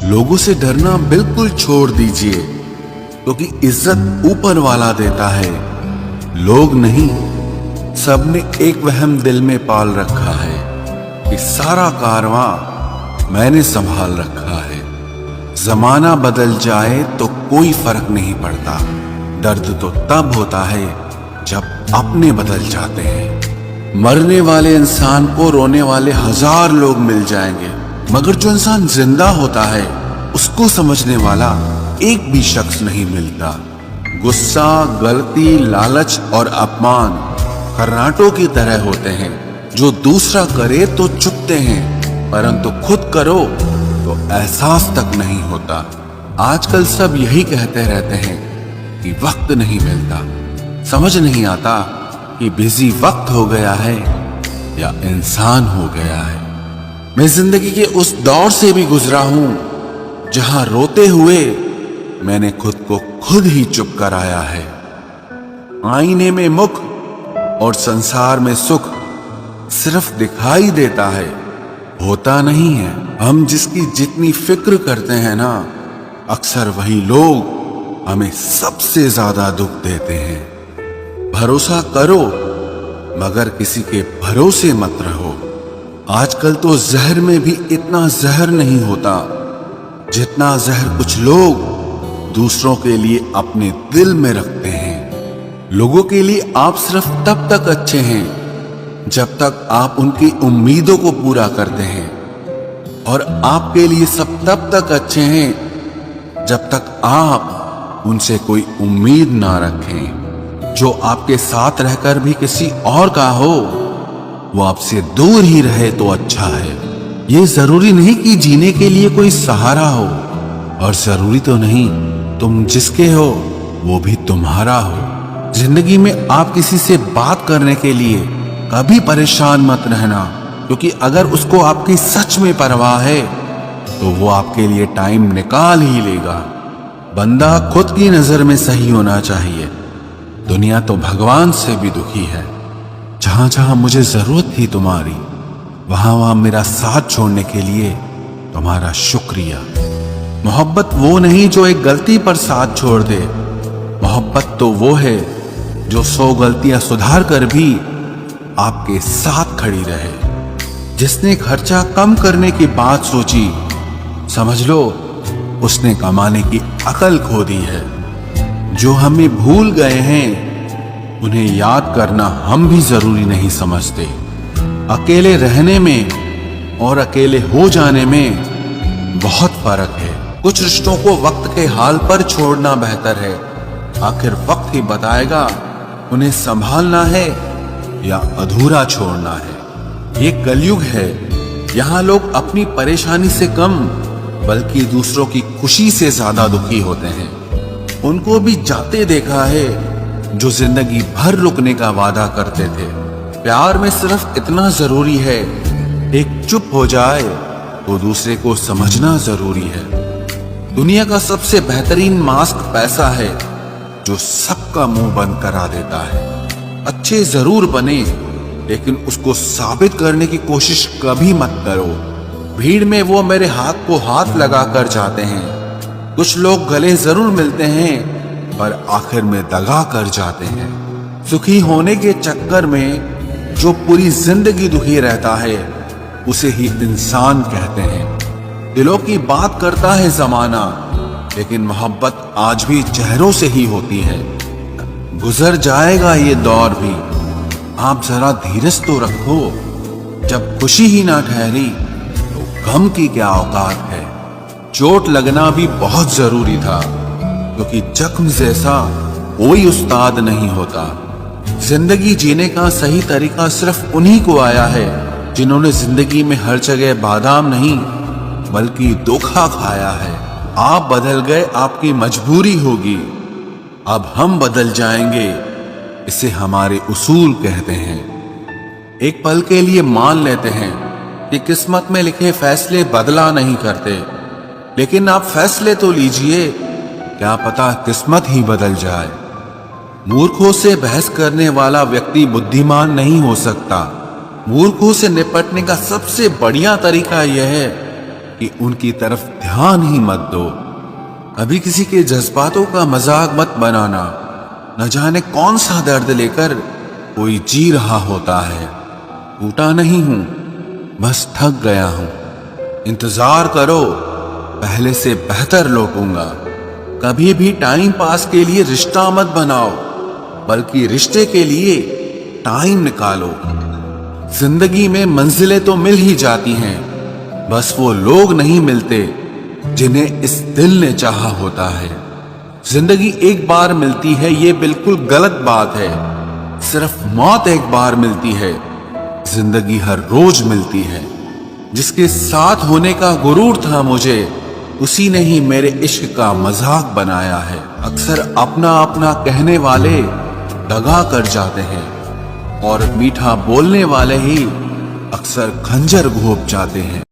लोगों से डरना बिल्कुल छोड़ दीजिए, क्योंकि इज्जत ऊपर वाला देता है, लोग नहीं। सबने एक वहम दिल में पाल रखा है कि सारा कारवां मैंने संभाल रखा है। जमाना बदल जाए तो कोई फर्क नहीं पड़ता, दर्द तो तब होता है जब अपने बदल जाते हैं। मरने वाले इंसान को रोने वाले 1000 लोग मिल जाएंगे, मगर जो इंसान जिंदा होता है उसको समझने वाला एक भी शख्स नहीं मिलता। गुस्सा, गलती, लालच और अपमान खर्राटों की तरह होते हैं, जो दूसरा करे तो चुपते हैं, परंतु खुद करो तो एहसास तक नहीं होता। आजकल सब यही कहते रहते हैं कि वक्त नहीं मिलता। समझ नहीं आता कि बिजी वक्त हो गया है या इंसान हो गया है। मैं जिंदगी के उस दौर से भी गुजरा हूं जहां रोते हुए मैंने खुद को खुद ही चुप कराया है। आईने में मुख और संसार में सुख सिर्फ दिखाई देता है, होता नहीं है। हम जिसकी जितनी फिक्र करते हैं ना, अक्सर वही लोग हमें सबसे ज्यादा दुख देते हैं। भरोसा करो मगर किसी के भरोसे मत रहो। आजकल तो जहर में भी इतना जहर नहीं होता जितना जहर कुछ लोग दूसरों के लिए अपने दिल में रखते हैं। लोगों के लिए आप सिर्फ तब तक अच्छे हैं जब तक आप उनकी उम्मीदों को पूरा करते हैं, और आपके लिए सब तब तक अच्छे हैं जब तक आप उनसे कोई उम्मीद ना रखें। जो आपके साथ रहकर भी किसी और का हो, वो आपसे दूर ही रहे तो अच्छा है। ये जरूरी नहीं कि जीने के लिए कोई सहारा हो, और जरूरी तो नहीं तुम जिसके हो वो भी तुम्हारा हो। जिंदगी में आप किसी से बात करने के लिए कभी परेशान मत रहना, क्योंकि अगर उसको आपकी सच में परवाह है तो वो आपके लिए टाइम निकाल ही लेगा। बंदा खुद की नजर में सही होना चाहिए। दुनिया तो भगवान से भी दुखी है। जहां जहां मुझे जरूरत थी तुम्हारी, वहां वहां मेरा साथ छोड़ने के लिए तुम्हारा शुक्रिया। मोहब्बत वो नहीं जो एक गलती पर साथ छोड़ दे, मोहब्बत तो वो है जो 100 गलतियां सुधार कर भी आपके साथ खड़ी रहे। जिसने खर्चा कम करने की बात सोची, समझ लो उसने कमाने की अकल खो दी है। जो हमें भूल गए हैं उन्हें याद करना हम भी जरूरी नहीं समझते। अकेले रहने में और अकेले हो जाने में बहुत फर्क है। कुछ रिश्तों को वक्त के हाल पर छोड़ना बेहतर है। आखिर वक्त ही बताएगा उन्हें संभालना है या अधूरा छोड़ना है। ये कलयुग है, यहाँ लोग अपनी परेशानी से कम बल्कि दूसरों की खुशी से ज्यादा दुखी होते हैं। उनको भी जाते देखा है जो जिंदगी भर रुकने का वादा करते थे। प्यार में सिर्फ इतना जरूरी है, एक चुप हो जाए तो दूसरे को समझना जरूरी है। दुनिया का सबसे बेहतरीन मास्क पैसा है, जो सबका मुंह बंद करा देता है। अच्छे जरूर बने, लेकिन उसको साबित करने की कोशिश कभी मत करो। भीड़ में वो मेरे हाथ को हाथ लगा कर जाते हैं। कुछ लोग गले जरूर मिलते हैं पर आखिर में दगा कर जाते हैं। सुखी होने के चक्कर में जो पूरी जिंदगी दुखी रहता है उसे ही इंसान कहते हैं। दिलों की बात करता है जमाना, लेकिन मोहब्बत आज भी चेहरों से ही होती है। गुजर जाएगा ये दौर भी, आप जरा धीरज तो रखो। जब खुशी ही ना ठहरी तो गम की क्या औकात है। चोट लगना भी बहुत जरूरी था, क्योंकि जख्म जैसा कोई उस्ताद नहीं होता। जिंदगी जीने का सही तरीका सिर्फ उन्हीं को आया है जिन्होंने जिंदगी में हर जगह बादाम नहीं बल्कि धोखा खाया है। आप बदल गए, आपकी मजबूरी होगी, अब हम बदल जाएंगे, इसे हमारे उसूल कहते हैं। एक पल के लिए मान लेते हैं कि किस्मत में लिखे फैसले बदला नहीं करते, लेकिन आप फैसले तो लीजिए, क्या पता किस्मत ही बदल जाए। मूर्खों से बहस करने वाला व्यक्ति बुद्धिमान नहीं हो सकता। मूर्खों से निपटने का सबसे बढ़िया तरीका यह है कि उनकी तरफ ध्यान ही मत दो। कभी किसी के जज्बातों का मजाक मत बनाना। न जाने कौन सा दर्द लेकर कोई जी रहा होता है। टूटा नहीं हूं, बस थक गया हूं। इंतजार करो, पहले से बेहतर लौटूंगा। कभी भी टाइम पास के लिए रिश्ता मत बनाओ, बल्कि रिश्ते के लिए टाइम निकालो। जिंदगी में मंजिलें तो मिल ही जाती हैं, बस वो लोग नहीं मिलते जिन्हें इस दिल ने चाहा होता है। जिंदगी एक बार मिलती है, ये बिल्कुल गलत बात है। सिर्फ मौत एक बार मिलती है, जिंदगी हर रोज मिलती है। जिसके साथ होने का गुरूर था मुझे, उसी ने ही मेरे इश्क का मजाक बनाया है। अक्सर अपना अपना कहने वाले दगा कर जाते हैं, और मीठा बोलने वाले ही अक्सर खंजर घोंप जाते हैं।